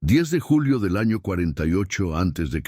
10 de julio del año 48 a.C.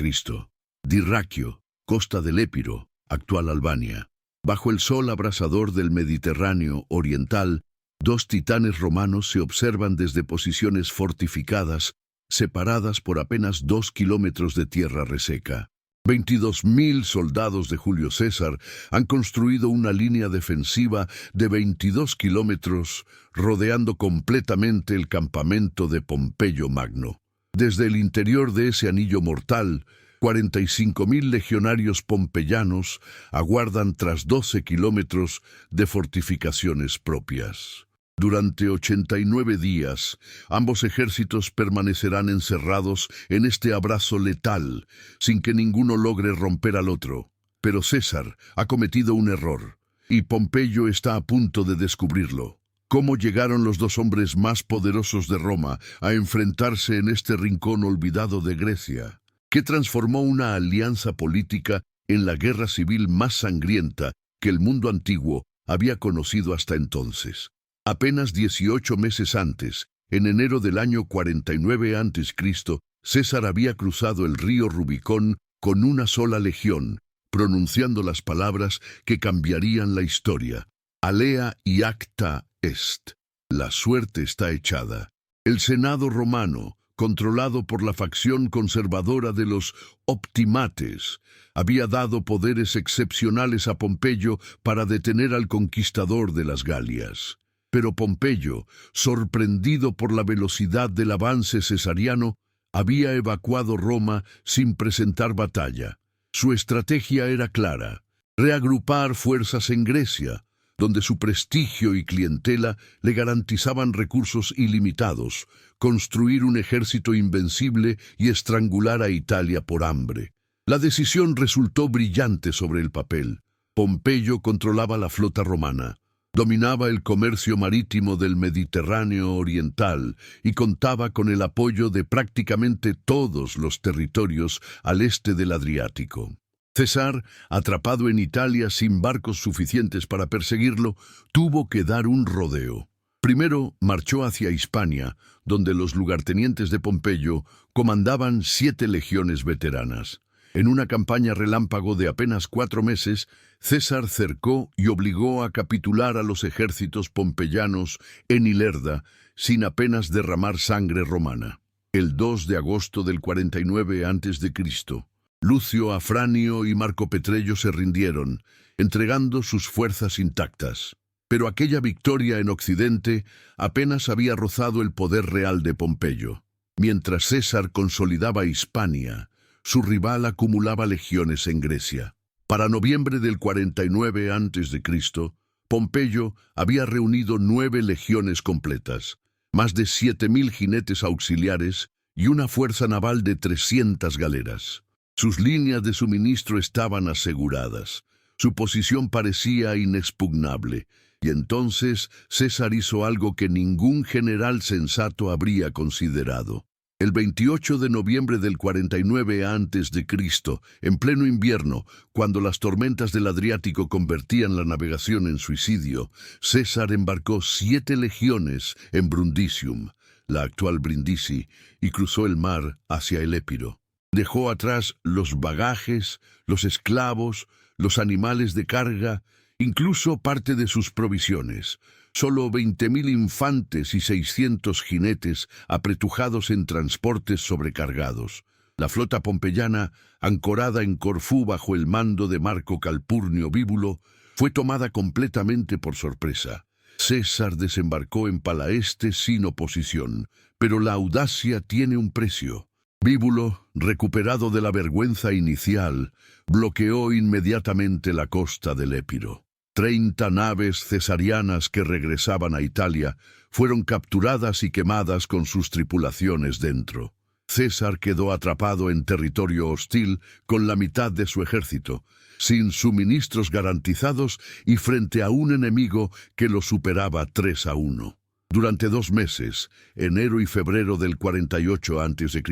Dirraquio, costa del Épiro, actual Albania. Bajo el sol abrasador del Mediterráneo oriental, dos titanes romanos se observan desde posiciones fortificadas, separadas por apenas 2 kilómetros de tierra reseca. 22.000 soldados de Julio César han construido una línea defensiva de 22 kilómetros, rodeando completamente el campamento de Pompeyo Magno. Desde el interior de ese anillo mortal, 45.000 legionarios pompeyanos aguardan tras 12 kilómetros de fortificaciones propias. Durante 89 días, ambos ejércitos permanecerán encerrados en este abrazo letal, sin que ninguno logre romper al otro. Pero César ha cometido un error, y Pompeyo está a punto de descubrirlo. ¿Cómo llegaron los dos hombres más poderosos de Roma a enfrentarse en este rincón olvidado de Grecia? ¿Qué transformó una alianza política en la guerra civil más sangrienta que el mundo antiguo había conocido hasta entonces? Apenas 18 meses antes, en enero del año 49 a.C., César había cruzado el río Rubicón con una sola legión, pronunciando las palabras que cambiarían la historia. Alea iacta est. La suerte está echada. El Senado romano, controlado por la facción conservadora de los optimates, había dado poderes excepcionales a Pompeyo para detener al conquistador de las Galias. Pero Pompeyo, sorprendido por la velocidad del avance cesariano, había evacuado Roma sin presentar batalla. Su estrategia era clara: reagrupar fuerzas en Grecia, donde su prestigio y clientela le garantizaban recursos ilimitados, construir un ejército invencible y estrangular a Italia por hambre. La decisión resultó brillante sobre el papel. Pompeyo controlaba la flota romana, dominaba el comercio marítimo del Mediterráneo oriental y contaba con el apoyo de prácticamente todos los territorios al este del Adriático. César, atrapado en Italia sin barcos suficientes para perseguirlo, tuvo que dar un rodeo. Primero marchó hacia Hispania, donde los lugartenientes de Pompeyo comandaban 7 legiones veteranas. En una campaña relámpago de apenas 4 meses, César cercó y obligó a capitular a los ejércitos pompeyanos en Ilerda, sin apenas derramar sangre romana. El 2 de agosto del 49 a.C., Lucio Afranio y Marco Petrello se rindieron, entregando sus fuerzas intactas. Pero aquella victoria en Occidente apenas había rozado el poder real de Pompeyo. Mientras César consolidaba Hispania, su rival acumulaba legiones en Grecia. Para noviembre del 49 a.C., Pompeyo había reunido 9 legiones completas, más de 7.000 jinetes auxiliares y una fuerza naval de 300 galeras. Sus líneas de suministro estaban aseguradas. Su posición parecía inexpugnable, y entonces César hizo algo que ningún general sensato habría considerado. El 28 de noviembre del 49 a.C., en pleno invierno, cuando las tormentas del Adriático convertían la navegación en suicidio, César embarcó 7 legiones en Brundisium, la actual Brindisi, y cruzó el mar hacia el Épiro. Dejó atrás los bagajes, los esclavos, los animales de carga, incluso parte de sus provisiones. Solo 20.000 infantes y 600 jinetes apretujados en transportes sobrecargados. La flota pompeyana, ancorada en Corfú bajo el mando de Marco Calpurnio Bíbulo, fue tomada completamente por sorpresa. César desembarcó en Palaeste sin oposición, pero la audacia tiene un precio. Bíbulo, recuperado de la vergüenza inicial, bloqueó inmediatamente la costa del Épiro. 30 naves cesarianas que regresaban a Italia fueron capturadas y quemadas con sus tripulaciones dentro. César quedó atrapado en territorio hostil con la mitad de su ejército, sin suministros garantizados y frente a un enemigo que lo superaba 3-1. Durante 2 meses, enero y febrero del 48 a.C.,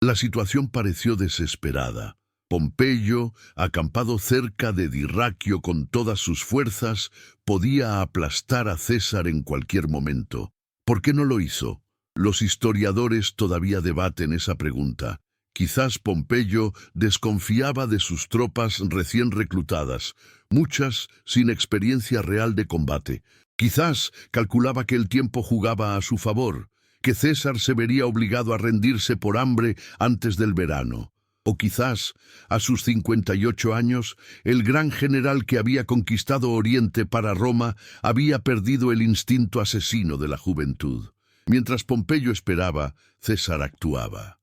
la situación pareció desesperada. Pompeyo, acampado cerca de Dirraquio con todas sus fuerzas, podía aplastar a César en cualquier momento. ¿Por qué no lo hizo? Los historiadores todavía debaten esa pregunta. Quizás Pompeyo desconfiaba de sus tropas recién reclutadas, muchas sin experiencia real de combate. Quizás calculaba que el tiempo jugaba a su favor, que César se vería obligado a rendirse por hambre antes del verano. O quizás, a sus 58 años, el gran general que había conquistado Oriente para Roma había perdido el instinto asesino de la juventud. Mientras Pompeyo esperaba, César actuaba.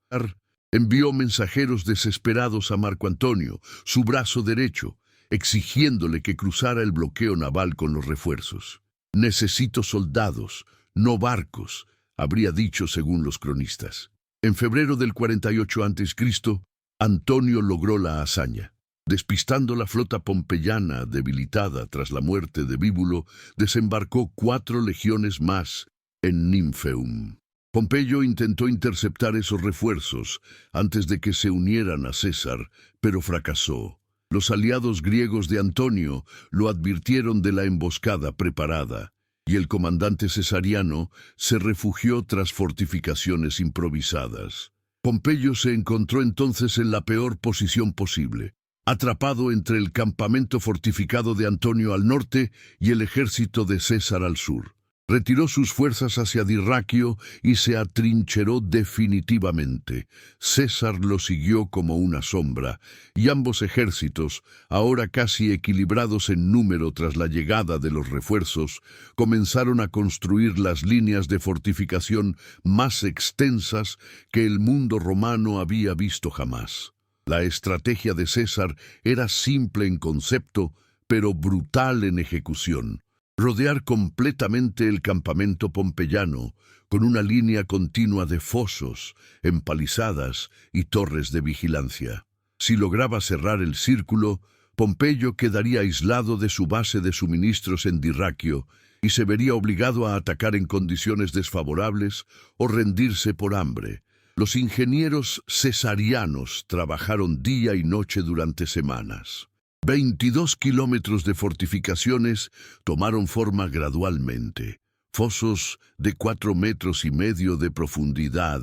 Envió mensajeros desesperados a Marco Antonio, su brazo derecho, exigiéndole que cruzara el bloqueo naval con los refuerzos. «Necesito soldados, no barcos», habría dicho según los cronistas. En febrero del 48 a.C., Antonio logró la hazaña. Despistando la flota pompeyana debilitada tras la muerte de Bíbulo, desembarcó 4 legiones más en Ninfeum. Pompeyo intentó interceptar esos refuerzos antes de que se unieran a César, pero fracasó. Los aliados griegos de Antonio lo advirtieron de la emboscada preparada, y el comandante cesariano se refugió tras fortificaciones improvisadas. Pompeyo se encontró entonces en la peor posición posible, atrapado entre el campamento fortificado de Antonio al norte y el ejército de César al sur. Retiró sus fuerzas hacia Dirraquio y se atrincheró definitivamente. César lo siguió como una sombra, y ambos ejércitos, ahora casi equilibrados en número tras la llegada de los refuerzos, comenzaron a construir las líneas de fortificación más extensas que el mundo romano había visto jamás. La estrategia de César era simple en concepto, pero brutal en ejecución. Rodear completamente el campamento pompeyano con una línea continua de fosos, empalizadas y torres de vigilancia. Si lograba cerrar el círculo, Pompeyo quedaría aislado de su base de suministros en Dirraquio y se vería obligado a atacar en condiciones desfavorables o rendirse por hambre. Los ingenieros cesarianos trabajaron día y noche durante semanas. 22 kilómetros de fortificaciones tomaron forma gradualmente. Fosos de 4,5 metros de profundidad,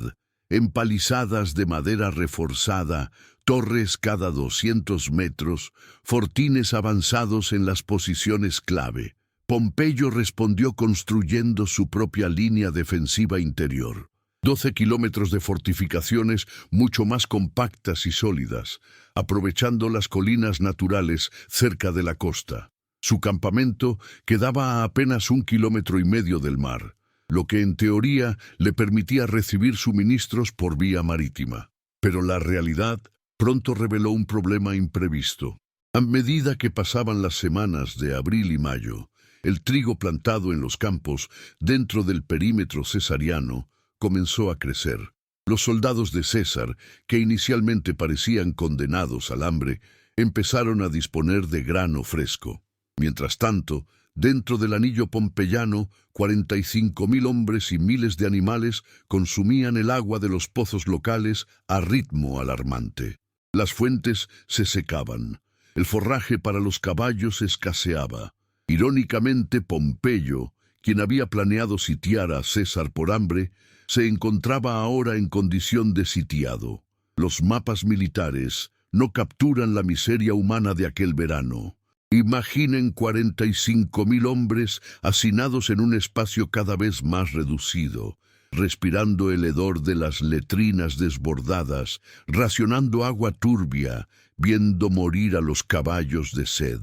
empalizadas de madera reforzada, torres cada 200 metros, fortines avanzados en las posiciones clave. Pompeyo respondió construyendo su propia línea defensiva interior. 12 kilómetros de fortificaciones mucho más compactas y sólidas, aprovechando las colinas naturales cerca de la costa. Su campamento quedaba a apenas 1,5 kilómetros del mar, lo que en teoría le permitía recibir suministros por vía marítima. Pero la realidad pronto reveló un problema imprevisto. A medida que pasaban las semanas de abril y mayo, el trigo plantado en los campos dentro del perímetro cesariano comenzó a crecer. Los soldados de César, que inicialmente parecían condenados al hambre, empezaron a disponer de grano fresco. Mientras tanto, dentro del anillo pompeyano, 45.000 hombres y miles de animales consumían el agua de los pozos locales a ritmo alarmante. Las fuentes se secaban. El forraje para los caballos escaseaba. Irónicamente, Pompeyo, quien había planeado sitiar a César por hambre, se encontraba ahora en condición de sitiado. Los mapas militares no capturan la miseria humana de aquel verano. Imaginen 45.000 hombres hacinados en un espacio cada vez más reducido, respirando el hedor de las letrinas desbordadas, racionando agua turbia, viendo morir a los caballos de sed.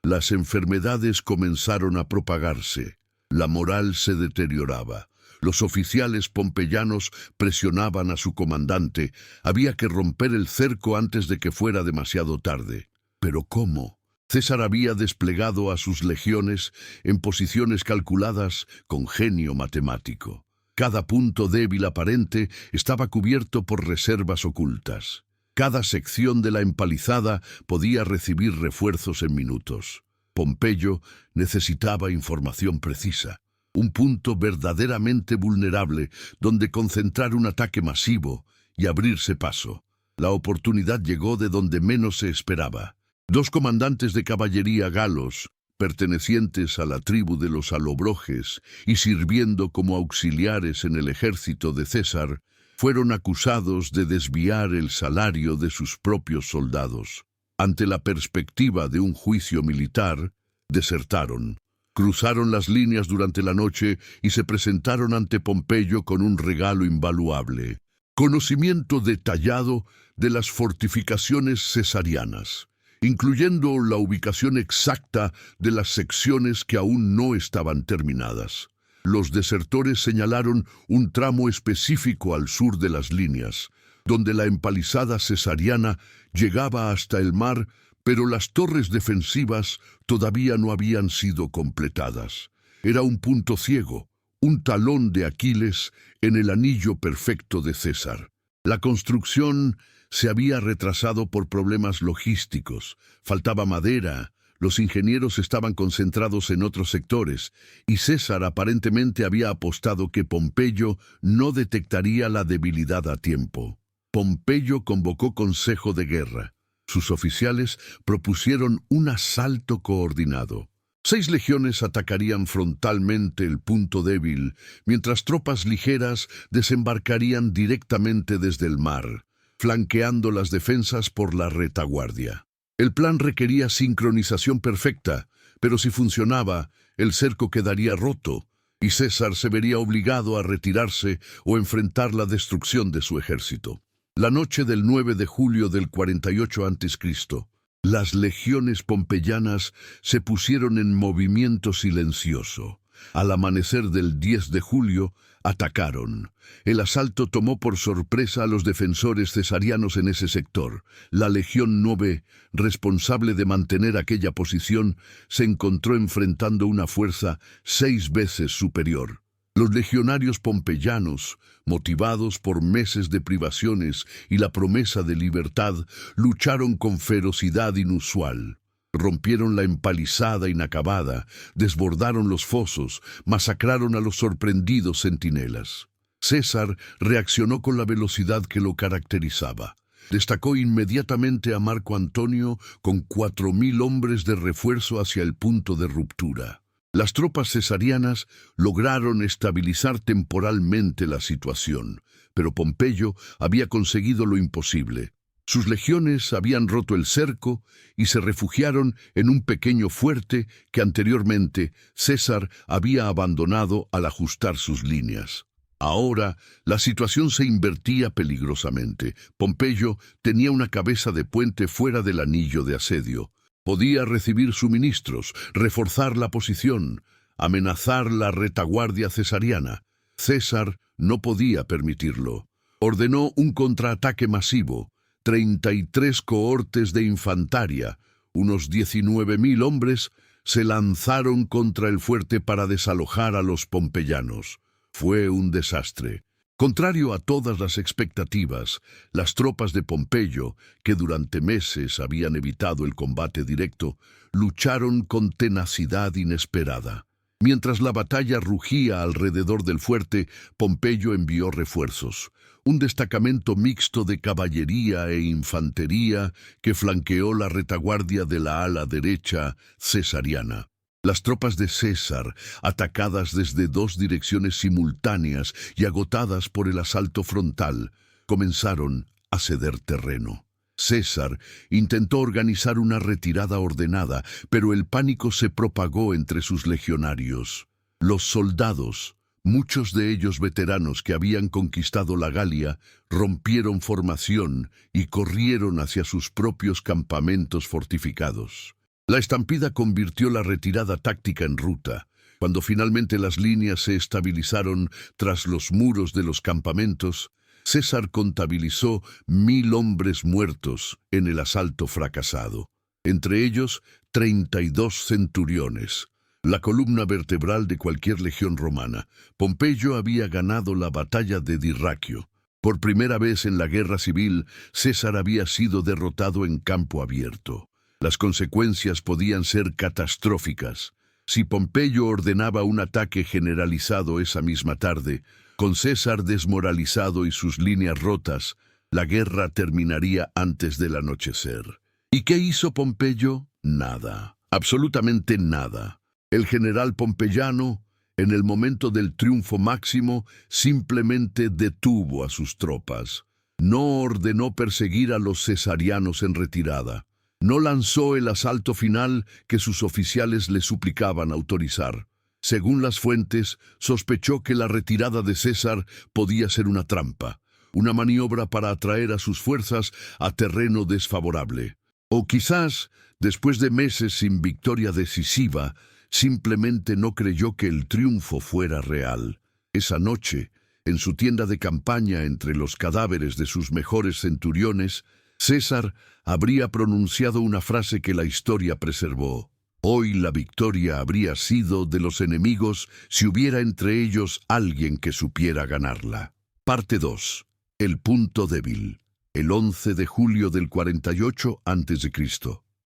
Las enfermedades comenzaron a propagarse. La moral se deterioraba. Los oficiales pompeyanos presionaban a su comandante. Había que romper el cerco antes de que fuera demasiado tarde. ¿Pero cómo? César había desplegado a sus legiones en posiciones calculadas con genio matemático. Cada punto débil aparente estaba cubierto por reservas ocultas. Cada sección de la empalizada podía recibir refuerzos en minutos. Pompeyo necesitaba información precisa. Un punto verdaderamente vulnerable donde concentrar un ataque masivo y abrirse paso. La oportunidad llegó de donde menos se esperaba. 2 comandantes de caballería galos, pertenecientes a la tribu de los alobroges y sirviendo como auxiliares en el ejército de César, fueron acusados de desviar el salario de sus propios soldados. Ante la perspectiva de un juicio militar, desertaron. Cruzaron las líneas durante la noche y se presentaron ante Pompeyo con un regalo invaluable: conocimiento detallado de las fortificaciones cesarianas, incluyendo la ubicación exacta de las secciones que aún no estaban terminadas. Los desertores señalaron un tramo específico al sur de las líneas, donde la empalizada cesariana llegaba hasta el mar, pero las torres defensivas todavía no habían sido completadas. Era un punto ciego, un talón de Aquiles en el anillo perfecto de César. La construcción se había retrasado por problemas logísticos, faltaba madera, los ingenieros estaban concentrados en otros sectores, y César aparentemente había apostado que Pompeyo no detectaría la debilidad a tiempo. Pompeyo convocó consejo de guerra. Sus oficiales propusieron un asalto coordinado. 6 legiones atacarían frontalmente el punto débil, mientras tropas ligeras desembarcarían directamente desde el mar, flanqueando las defensas por la retaguardia. El plan requería sincronización perfecta, pero si funcionaba, el cerco quedaría roto, y César se vería obligado a retirarse o enfrentar la destrucción de su ejército. La noche del 9 de julio del 48 a.C., las legiones pompeyanas se pusieron en movimiento silencioso. Al amanecer del 10 de julio, atacaron. El asalto tomó por sorpresa a los defensores cesarianos en ese sector. La Legión 9, responsable de mantener aquella posición, se encontró enfrentando una fuerza 6 veces superior. Los legionarios pompeyanos, motivados por meses de privaciones y la promesa de libertad, lucharon con ferocidad inusual. Rompieron la empalizada inacabada, desbordaron los fosos, masacraron a los sorprendidos centinelas. César reaccionó con la velocidad que lo caracterizaba. Destacó inmediatamente a Marco Antonio con 4.000 hombres de refuerzo hacia el punto de ruptura. Las tropas cesarianas lograron estabilizar temporalmente la situación, pero Pompeyo había conseguido lo imposible. Sus legiones habían roto el cerco y se refugiaron en un pequeño fuerte que anteriormente César había abandonado al ajustar sus líneas. Ahora, la situación se invertía peligrosamente. Pompeyo tenía una cabeza de puente fuera del anillo de asedio. Podía recibir suministros, reforzar la posición, amenazar la retaguardia cesariana. César no podía permitirlo. Ordenó un contraataque masivo. 33 cohortes de infantería, unos 19.000 hombres, se lanzaron contra el fuerte para desalojar a los pompeyanos. Fue un desastre. Contrario a todas las expectativas, las tropas de Pompeyo, que durante meses habían evitado el combate directo, lucharon con tenacidad inesperada. Mientras la batalla rugía alrededor del fuerte, Pompeyo envió refuerzos. Un destacamento mixto de caballería e infantería que flanqueó la retaguardia de la ala derecha cesariana. Las tropas de César, atacadas desde 2 direcciones simultáneas y agotadas por el asalto frontal, comenzaron a ceder terreno. César intentó organizar una retirada ordenada, pero el pánico se propagó entre sus legionarios. Los soldados, muchos de ellos veteranos que habían conquistado la Galia, rompieron formación y corrieron hacia sus propios campamentos fortificados. La estampida convirtió la retirada táctica en ruta. Cuando finalmente las líneas se estabilizaron tras los muros de los campamentos, César contabilizó 1.000 hombres muertos en el asalto fracasado. Entre ellos, 32 centuriones, la columna vertebral de cualquier legión romana. Pompeyo había ganado la batalla de Dirraquio. Por primera vez en la guerra civil, César había sido derrotado en campo abierto. Las consecuencias podían ser catastróficas. Si Pompeyo ordenaba un ataque generalizado esa misma tarde, con César desmoralizado y sus líneas rotas, la guerra terminaría antes del anochecer. ¿Y qué hizo Pompeyo? Nada. Absolutamente nada. El general pompeyano, en el momento del triunfo máximo, simplemente detuvo a sus tropas. No ordenó perseguir a los cesarianos en retirada. No lanzó el asalto final que sus oficiales le suplicaban autorizar. Según las fuentes, sospechó que la retirada de César podía ser una trampa, una maniobra para atraer a sus fuerzas a terreno desfavorable. O quizás, después de meses sin victoria decisiva, simplemente no creyó que el triunfo fuera real. Esa noche, en su tienda de campaña entre los cadáveres de sus mejores centuriones, César habría pronunciado una frase que la historia preservó. Hoy la victoria habría sido de los enemigos si hubiera entre ellos alguien que supiera ganarla. Parte 2. El punto débil. El 11 de julio del 48 a.C.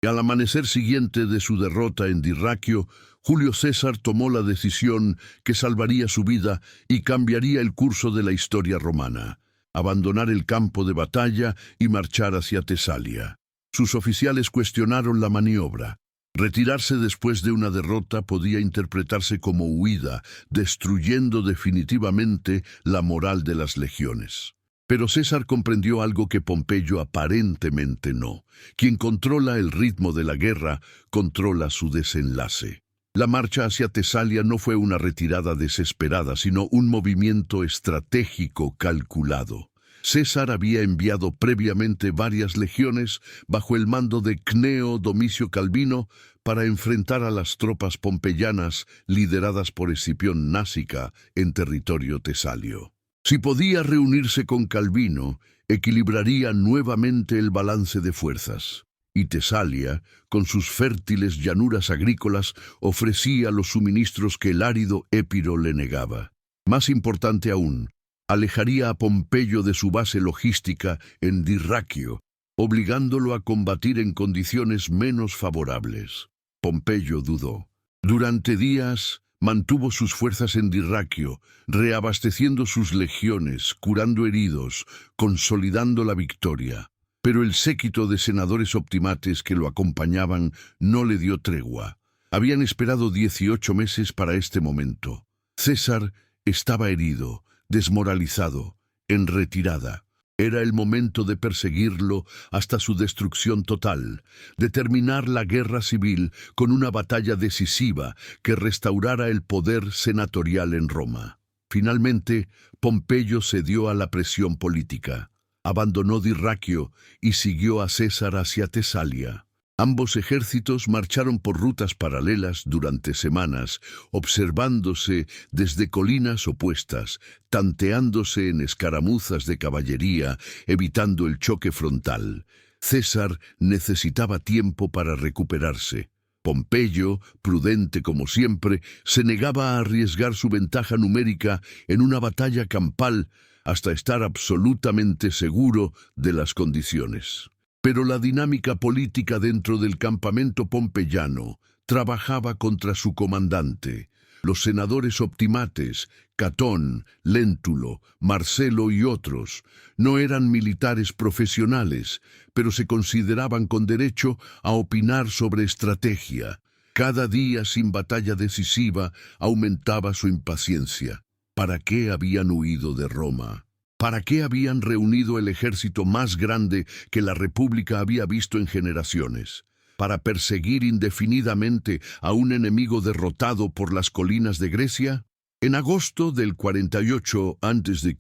Al amanecer siguiente de su derrota en Dirraquio, Julio César tomó la decisión que salvaría su vida y cambiaría el curso de la historia romana: abandonar el campo de batalla y marchar hacia Tesalia. Sus oficiales cuestionaron la maniobra. Retirarse después de una derrota podía interpretarse como huida, destruyendo definitivamente la moral de las legiones. Pero César comprendió algo que Pompeyo aparentemente no. Quien controla el ritmo de la guerra, controla su desenlace. La marcha hacia Tesalia no fue una retirada desesperada, sino un movimiento estratégico calculado. César había enviado previamente varias legiones bajo el mando de Cneo Domicio Calvino para enfrentar a las tropas pompeyanas lideradas por Escipión Násica en territorio tesalio. Si podía reunirse con Calvino, equilibraría nuevamente el balance de fuerzas. Y Tesalia, con sus fértiles llanuras agrícolas, ofrecía los suministros que el árido Épiro le negaba. Más importante aún, alejaría a Pompeyo de su base logística en Dirraquio, obligándolo a combatir en condiciones menos favorables. Pompeyo dudó. Durante días mantuvo sus fuerzas en Dirraquio, reabasteciendo sus legiones, curando heridos, consolidando la victoria. Pero el séquito de senadores optimates que lo acompañaban no le dio tregua. Habían esperado 18 meses para este momento. César estaba herido, desmoralizado, en retirada. Era el momento de perseguirlo hasta su destrucción total, de terminar la guerra civil con una batalla decisiva que restaurara el poder senatorial en Roma. Finalmente, Pompeyo cedió a la presión política. Abandonó Dirraquio y siguió a César hacia Tesalia. Ambos ejércitos marcharon por rutas paralelas durante semanas, observándose desde colinas opuestas, tanteándose en escaramuzas de caballería, evitando el choque frontal. César necesitaba tiempo para recuperarse. Pompeyo, prudente como siempre, se negaba a arriesgar su ventaja numérica en una batalla campal hasta estar absolutamente seguro de las condiciones. Pero la dinámica política dentro del campamento pompeyano trabajaba contra su comandante. Los senadores optimates, Catón, Léntulo, Marcelo y otros, no eran militares profesionales, pero se consideraban con derecho a opinar sobre estrategia. Cada día sin batalla decisiva aumentaba su impaciencia. ¿Para qué habían huido de Roma? ¿Para qué habían reunido el ejército más grande que la República había visto en generaciones? ¿Para perseguir indefinidamente a un enemigo derrotado por las colinas de Grecia? En agosto del 48 a.C.,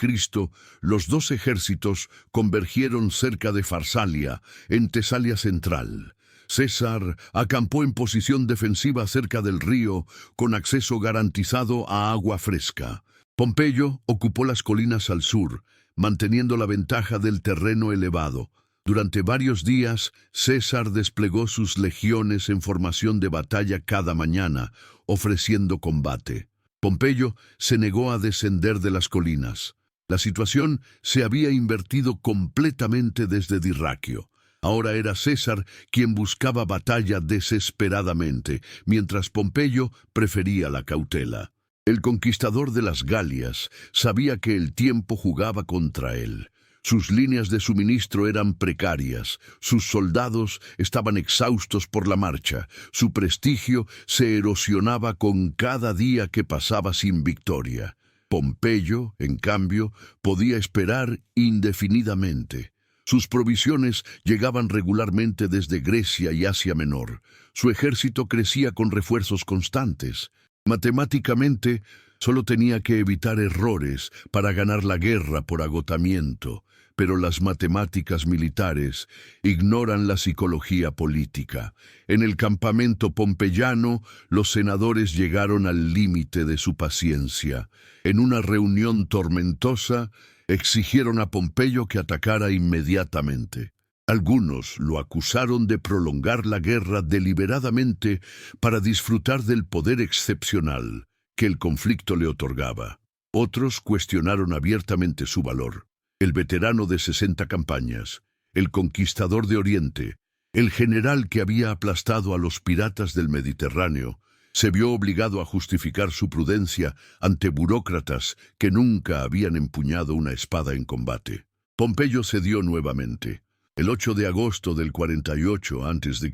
los dos ejércitos convergieron cerca de Farsalia, en Tesalia Central. César acampó en posición defensiva cerca del río, con acceso garantizado a agua fresca. Pompeyo ocupó las colinas al sur, manteniendo la ventaja del terreno elevado. Durante varios días, César desplegó sus legiones en formación de batalla cada mañana, ofreciendo combate. Pompeyo se negó a descender de las colinas. La situación se había invertido completamente desde Dirraquio. Ahora era César quien buscaba batalla desesperadamente, mientras Pompeyo prefería la cautela. El conquistador de las Galias sabía que el tiempo jugaba contra él. Sus líneas de suministro eran precarias, sus soldados estaban exhaustos por la marcha, su prestigio se erosionaba con cada día que pasaba sin victoria. Pompeyo, en cambio, podía esperar indefinidamente. Sus provisiones llegaban regularmente desde Grecia y Asia Menor. Su ejército crecía con refuerzos constantes. Matemáticamente, solo tenía que evitar errores para ganar la guerra por agotamiento, pero las matemáticas militares ignoran la psicología política. En el campamento pompeyano, los senadores llegaron al límite de su paciencia. En una reunión tormentosa, exigieron a Pompeyo que atacara inmediatamente. Algunos lo acusaron de prolongar la guerra deliberadamente para disfrutar del poder excepcional que el conflicto le otorgaba. Otros cuestionaron abiertamente su valor. El veterano de 60 campañas, el conquistador de Oriente, el general que había aplastado a los piratas del Mediterráneo, se vio obligado a justificar su prudencia ante burócratas que nunca habían empuñado una espada en combate. Pompeyo cedió nuevamente. El 8 de agosto del 48 a.C.,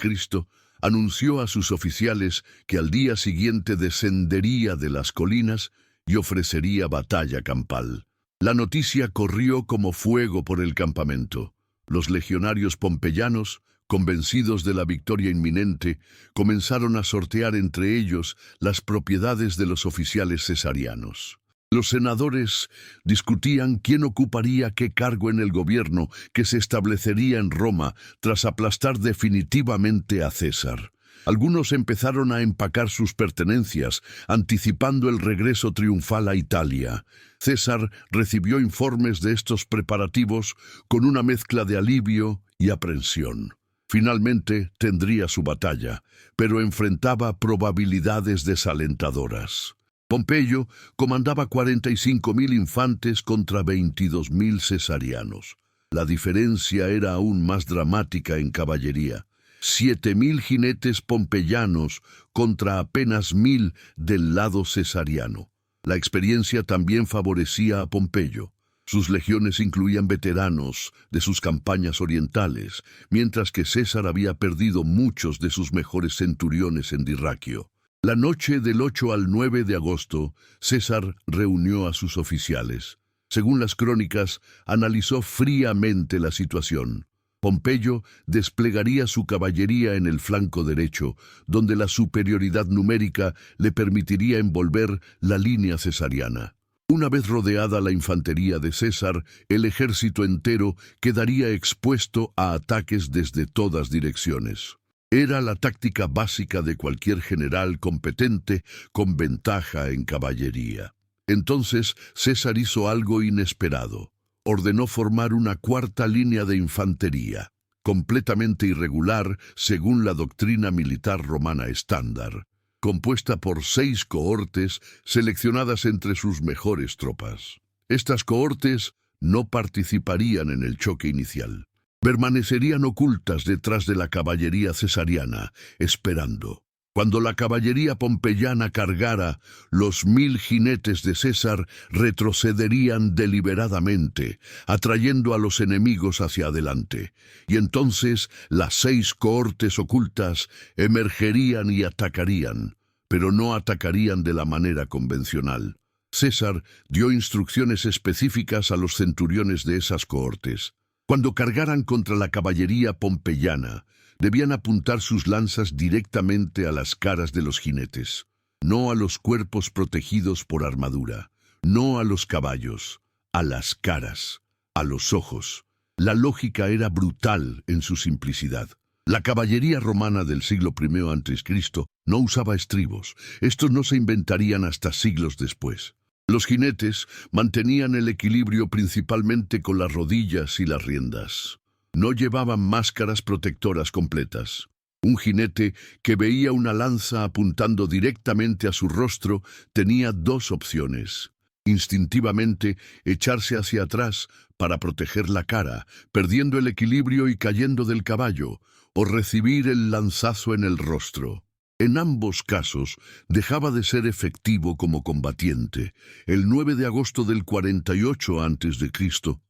anunció a sus oficiales que al día siguiente descendería de las colinas y ofrecería batalla campal. La noticia corrió como fuego por el campamento. Los legionarios pompeyanos, convencidos de la victoria inminente, comenzaron a sortear entre ellos las propiedades de los oficiales cesarianos. Los senadores discutían quién ocuparía qué cargo en el gobierno que se establecería en Roma tras aplastar definitivamente a César. Algunos empezaron a empacar sus pertenencias, anticipando el regreso triunfal a Italia. César recibió informes de estos preparativos con una mezcla de alivio y aprensión. Finalmente tendría su batalla, pero enfrentaba probabilidades desalentadoras. Pompeyo comandaba 45.000 infantes contra 22.000 cesarianos. La diferencia era aún más dramática en caballería. 7.000 jinetes pompeyanos contra apenas 1.000 del lado cesariano. La experiencia también favorecía a Pompeyo. Sus legiones incluían veteranos de sus campañas orientales, mientras que César había perdido muchos de sus mejores centuriones en Dirraquio. La noche del 8 al 9 de agosto, César reunió a sus oficiales. Según las crónicas, analizó fríamente la situación. Pompeyo desplegaría su caballería en el flanco derecho, donde la superioridad numérica le permitiría envolver la línea cesariana. Una vez rodeada la infantería de César, el ejército entero quedaría expuesto a ataques desde todas direcciones. Era la táctica básica de cualquier general competente con ventaja en caballería. Entonces César hizo algo inesperado. Ordenó formar una cuarta línea de infantería, completamente irregular según la doctrina militar romana estándar, compuesta por 6 cohortes seleccionadas entre sus mejores tropas. Estas cohortes no participarían en el choque inicial. Permanecerían ocultas detrás de la caballería cesariana, esperando. Cuando la caballería pompeyana cargara, los 1.000 jinetes de César retrocederían deliberadamente, atrayendo a los enemigos hacia adelante. Y entonces las 6 cohortes ocultas emergerían y atacarían, pero no atacarían de la manera convencional. César dio instrucciones específicas a los centuriones de esas cohortes. Cuando cargaran contra la caballería pompeyana, debían apuntar sus lanzas directamente a las caras de los jinetes, no a los cuerpos protegidos por armadura, no a los caballos, a las caras, a los ojos. La lógica era brutal en su simplicidad. La caballería romana del siglo I a.C. no usaba estribos. Estos no se inventarían hasta siglos después. Los jinetes mantenían el equilibrio principalmente con las rodillas y las riendas. No llevaban máscaras protectoras completas. Un jinete que veía una lanza apuntando directamente a su rostro tenía 2 opciones. Instintivamente, echarse hacia atrás para proteger la cara, perdiendo el equilibrio y cayendo del caballo, o recibir el lanzazo en el rostro. En ambos casos, dejaba de ser efectivo como combatiente. El 9 de agosto del 48 a.C.,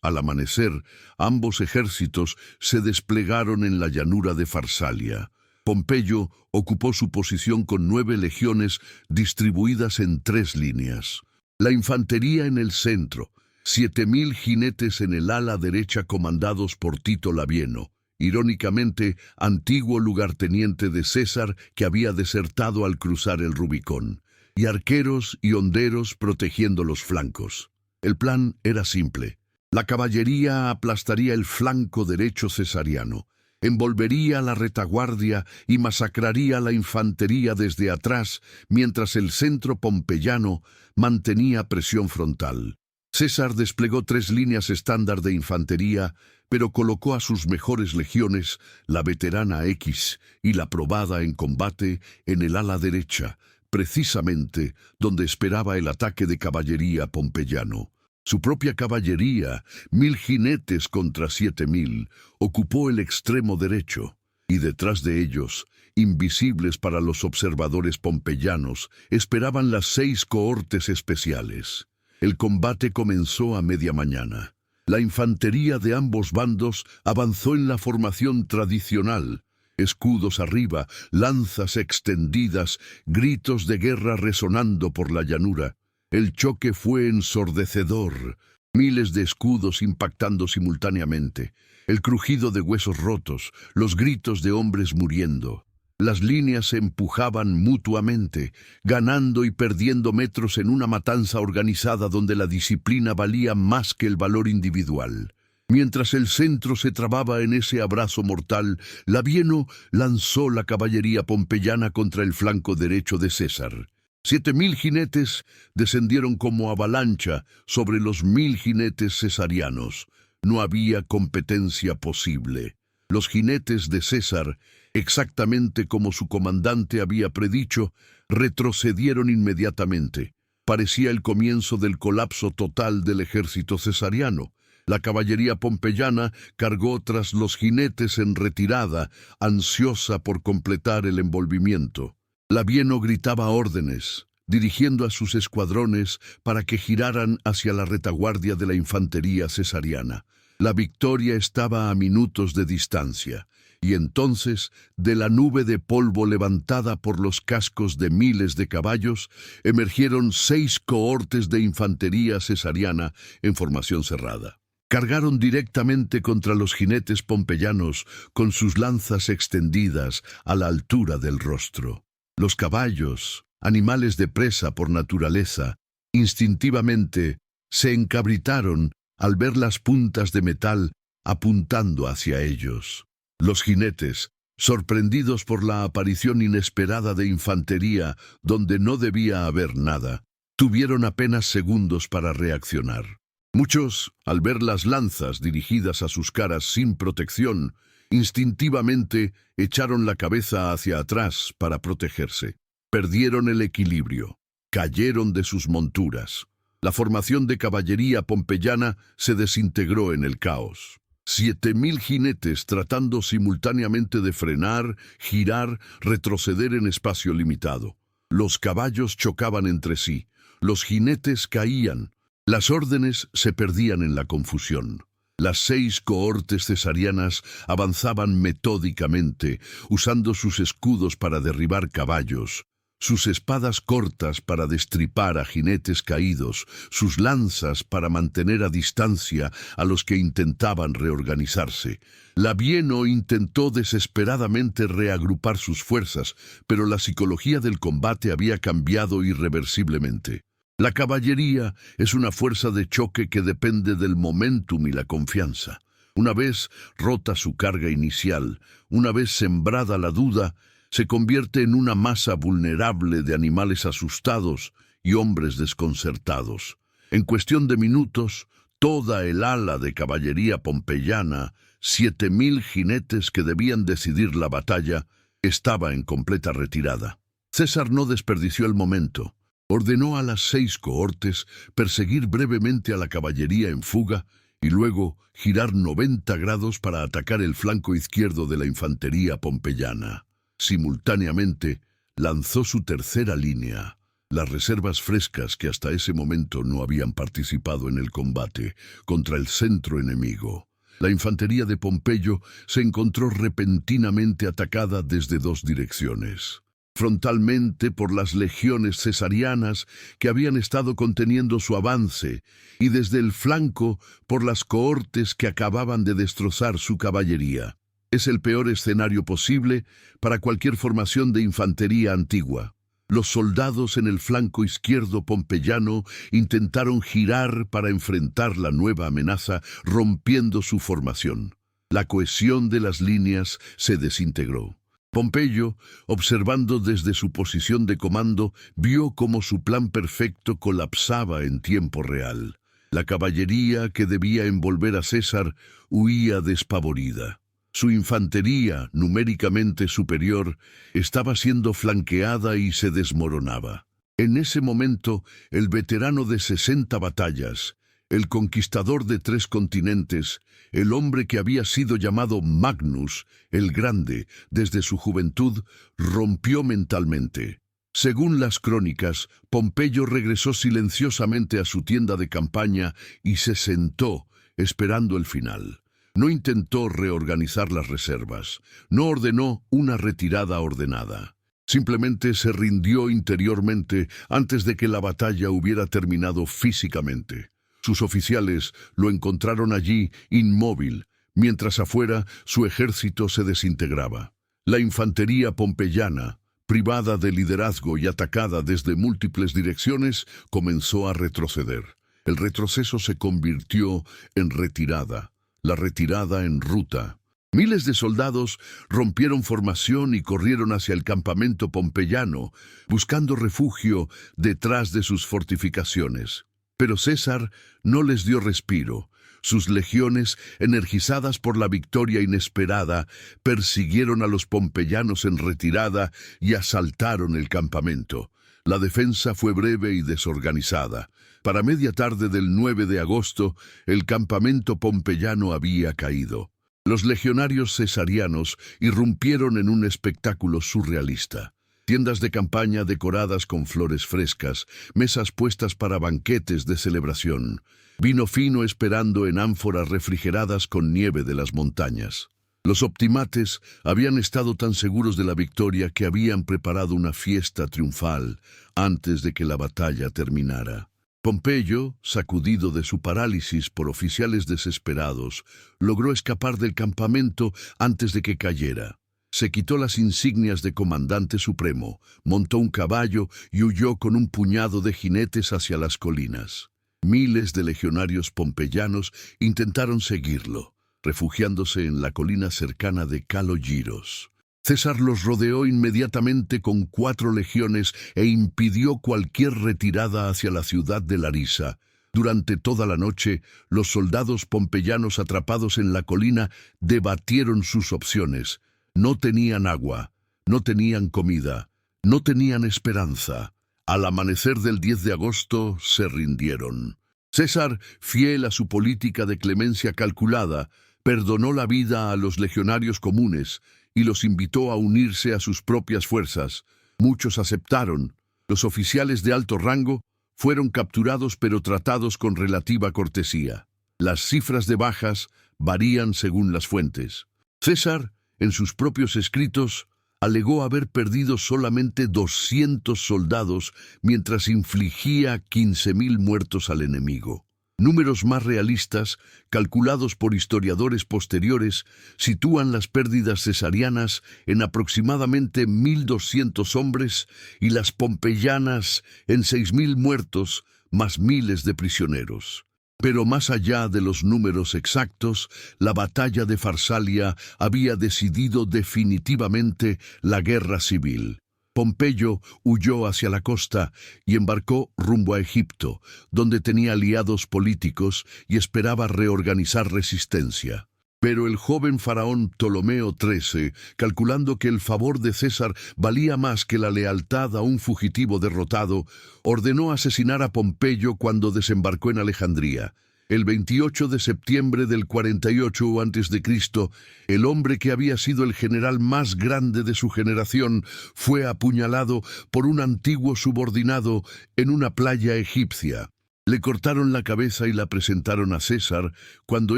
al amanecer, ambos ejércitos se desplegaron en la llanura de Farsalia. Pompeyo ocupó su posición con 9 legiones distribuidas en 3 líneas. La infantería en el centro, 7.000 jinetes en el ala derecha comandados por Tito Labieno, irónicamente, antiguo lugarteniente de César que había desertado al cruzar el Rubicón, y arqueros y honderos protegiendo los flancos. El plan era simple. La caballería aplastaría el flanco derecho cesariano, envolvería la retaguardia y masacraría la infantería desde atrás, mientras el centro pompeyano mantenía presión frontal. César desplegó 3 líneas estándar de infantería, pero colocó a sus mejores legiones, la veterana X y la probada en combate, en el ala derecha, precisamente donde esperaba el ataque de caballería pompeyano. Su propia caballería, 1.000 jinetes contra 7.000, ocupó el extremo derecho, y detrás de ellos, invisibles para los observadores pompeyanos, esperaban las 6 cohortes especiales. El combate comenzó a media mañana. La infantería de ambos bandos avanzó en la formación tradicional. Escudos arriba, lanzas extendidas, gritos de guerra resonando por la llanura. El choque fue ensordecedor. Miles de escudos impactando simultáneamente. El crujido de huesos rotos, los gritos de hombres muriendo. Las líneas se empujaban mutuamente, ganando y perdiendo metros en una matanza organizada donde la disciplina valía más que el valor individual. Mientras el centro se trababa en ese abrazo mortal, Labieno lanzó la caballería pompeyana contra el flanco derecho de César. 7.000 jinetes descendieron como avalancha sobre los 1.000 jinetes cesarianos. No había competencia posible. Los jinetes de César, exactamente como su comandante había predicho, retrocedieron inmediatamente. Parecía el comienzo del colapso total del ejército cesariano. La caballería pompeyana cargó tras los jinetes en retirada, ansiosa por completar el envolvimiento. Labieno gritaba órdenes, dirigiendo a sus escuadrones para que giraran hacia la retaguardia de la infantería cesariana. La victoria estaba a minutos de distancia, y entonces, de la nube de polvo levantada por los cascos de miles de caballos, emergieron 6 cohortes de infantería cesariana en formación cerrada. Cargaron directamente contra los jinetes pompeyanos con sus lanzas extendidas a la altura del rostro. Los caballos, animales de presa por naturaleza, instintivamente se encabritaron al ver las puntas de metal apuntando hacia ellos. Los jinetes, sorprendidos por la aparición inesperada de infantería donde no debía haber nada, tuvieron apenas segundos para reaccionar. Muchos, al ver las lanzas dirigidas a sus caras sin protección, instintivamente echaron la cabeza hacia atrás para protegerse. Perdieron el equilibrio, cayeron de sus monturas. La formación de caballería pompeyana se desintegró en el caos. 7.000 jinetes tratando simultáneamente de frenar, girar, retroceder en espacio limitado. Los caballos chocaban entre sí, los jinetes caían, las órdenes se perdían en la confusión. Las 6 cohortes cesarianas avanzaban metódicamente, usando sus escudos para derribar caballos, sus espadas cortas para destripar a jinetes caídos, sus lanzas para mantener a distancia a los que intentaban reorganizarse. Labieno intentó desesperadamente reagrupar sus fuerzas, pero la psicología del combate había cambiado irreversiblemente. La caballería es una fuerza de choque que depende del momentum y la confianza. Una vez rota su carga inicial, una vez sembrada la duda, se convierte en una masa vulnerable de animales asustados y hombres desconcertados. En cuestión de minutos, toda el ala de caballería pompeyana, 7.000 jinetes que debían decidir la batalla, estaba en completa retirada. César no desperdició el momento. Ordenó a las 6 cohortes perseguir brevemente a la caballería en fuga y luego girar 90 grados para atacar el flanco izquierdo de la infantería pompeyana. Simultáneamente, Lanzó su tercera línea. Las reservas frescas que hasta ese momento no habían participado en el combate contra el centro enemigo. La infantería de Pompeyo se encontró repentinamente atacada desde dos direcciones. Frontalmente por las legiones cesarianas que habían estado conteniendo su avance, y desde el flanco por las cohortes que acababan de destrozar su caballería. Es el peor escenario posible para cualquier formación de infantería antigua. Los soldados en el flanco izquierdo pompeyano intentaron girar para enfrentar la nueva amenaza, rompiendo su formación. La cohesión de las líneas se desintegró. Pompeyo, observando desde su posición de comando, vio cómo su plan perfecto colapsaba en tiempo real. La caballería que debía envolver a César huía despavorida. Su infantería, numéricamente superior, estaba siendo flanqueada y se desmoronaba. En ese momento, el veterano de 60 batallas, el conquistador de 3 continentes, el hombre que había sido llamado Magnus, el Grande, desde su juventud, rompió mentalmente. Según las crónicas, Pompeyo regresó silenciosamente a su tienda de campaña y se sentó, esperando el final. No intentó reorganizar las reservas, no ordenó una retirada ordenada. Simplemente se rindió interiormente antes de que la batalla hubiera terminado físicamente. Sus oficiales lo encontraron allí inmóvil, mientras afuera su ejército se desintegraba. La infantería pompeyana, privada de liderazgo y atacada desde múltiples direcciones, comenzó a retroceder. El retroceso se convirtió en retirada. La retirada en ruta. Miles de soldados rompieron formación y corrieron hacia el campamento pompeyano, buscando refugio detrás de sus fortificaciones. Pero César no les dio respiro. Sus legiones, energizadas por la victoria inesperada, persiguieron a los pompeyanos en retirada y asaltaron el campamento. La defensa fue breve y desorganizada. Para media tarde del 9 de agosto, el campamento pompeyano había caído. Los legionarios cesarianos irrumpieron en un espectáculo surrealista. Tiendas de campaña decoradas con flores frescas, mesas puestas para banquetes de celebración, vino fino esperando en ánforas refrigeradas con nieve de las montañas. Los optimates habían estado tan seguros de la victoria que habían preparado una fiesta triunfal antes de que la batalla terminara. Pompeyo, sacudido de su parálisis por oficiales desesperados, logró escapar del campamento antes de que cayera. Se quitó las insignias de comandante supremo, montó un caballo y huyó con un puñado de jinetes hacia las colinas. Miles de legionarios pompeyanos intentaron seguirlo, refugiándose en la colina cercana de Calogiros. César los rodeó inmediatamente con 4 legiones e impidió cualquier retirada hacia la ciudad de Larisa. Durante toda la noche, los soldados pompeyanos atrapados en la colina debatieron sus opciones. No tenían agua, no tenían comida, no tenían esperanza. Al amanecer del 10 de agosto se rindieron. César, fiel a su política de clemencia calculada, perdonó la vida a los legionarios comunes y los invitó a unirse a sus propias fuerzas. Muchos aceptaron. Los oficiales de alto rango fueron capturados pero tratados con relativa cortesía. Las cifras de bajas varían según las fuentes. César, en sus propios escritos, alegó haber perdido solamente 200 soldados mientras infligía 15.000 muertos al enemigo. Números más realistas, calculados por historiadores posteriores, sitúan las pérdidas cesarianas en aproximadamente 1.200 hombres y las pompeyanas en 6.000 muertos, más miles de prisioneros. Pero más allá de los números exactos, la batalla de Farsalia había decidido definitivamente la guerra civil. Pompeyo huyó hacia la costa y embarcó rumbo a Egipto, donde tenía aliados políticos y esperaba reorganizar resistencia. Pero el joven faraón Ptolomeo XIII, calculando que el favor de César valía más que la lealtad a un fugitivo derrotado, ordenó asesinar a Pompeyo cuando desembarcó en Alejandría. El 28 de septiembre del 48 a.C., el hombre que había sido el general más grande de su generación fue apuñalado por un antiguo subordinado en una playa egipcia. Le cortaron la cabeza y la presentaron a César cuando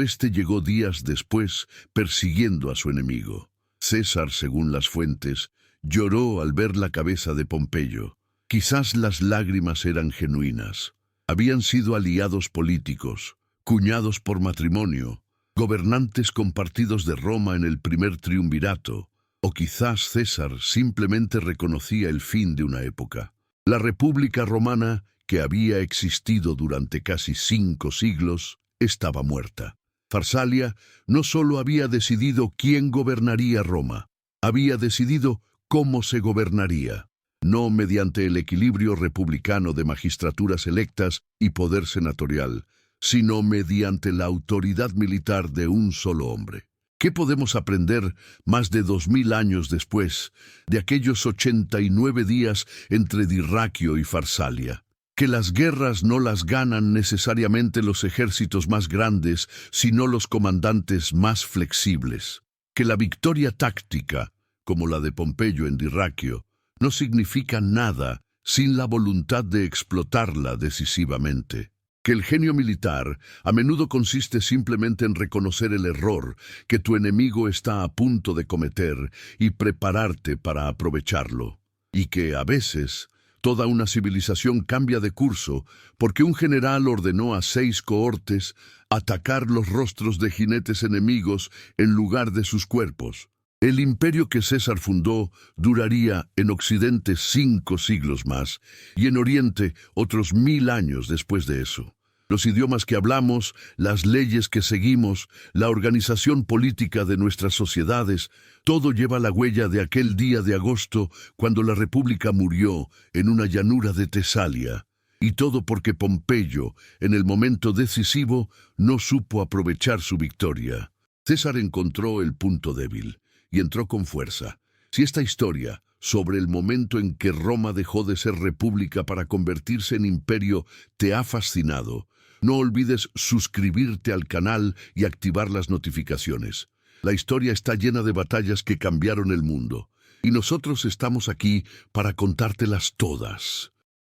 éste llegó días después persiguiendo a su enemigo. César, según las fuentes, lloró al ver la cabeza de Pompeyo. Quizás las lágrimas eran genuinas. Habían sido aliados políticos, cuñados por matrimonio, gobernantes compartidos de Roma en el primer triunvirato, o quizás César simplemente reconocía el fin de una época. La República Romana, que había existido durante casi 5 siglos, estaba muerta. Farsalia no solo había decidido quién gobernaría Roma, había decidido cómo se gobernaría. No mediante el equilibrio republicano de magistraturas electas y poder senatorial, sino mediante la autoridad militar de un solo hombre. ¿Qué podemos aprender más de 2000 años después de aquellos 89 días entre Dirraquio y Farsalia? Que las guerras no las ganan necesariamente los ejércitos más grandes, sino los comandantes más flexibles. Que la victoria táctica, como la de Pompeyo en Dirraquio, no significa nada sin la voluntad de explotarla decisivamente. Que el genio militar a menudo consiste simplemente en reconocer el error que tu enemigo está a punto de cometer y prepararte para aprovecharlo. Y que, a veces, toda una civilización cambia de curso porque un general ordenó a 6 cohortes atacar los rostros de jinetes enemigos en lugar de sus cuerpos. El imperio que César fundó duraría en Occidente 5 siglos más y en Oriente otros 1000 años después de eso. Los idiomas que hablamos, las leyes que seguimos, la organización política de nuestras sociedades, todo lleva la huella de aquel día de agosto cuando la República murió en una llanura de Tesalia. Y todo porque Pompeyo, en el momento decisivo, no supo aprovechar su victoria. César encontró el punto débil y entró con fuerza. Si esta historia, sobre el momento en que Roma dejó de ser república para convertirse en imperio, te ha fascinado, no olvides suscribirte al canal y activar las notificaciones. La historia está llena de batallas que cambiaron el mundo, y nosotros estamos aquí para contártelas todas.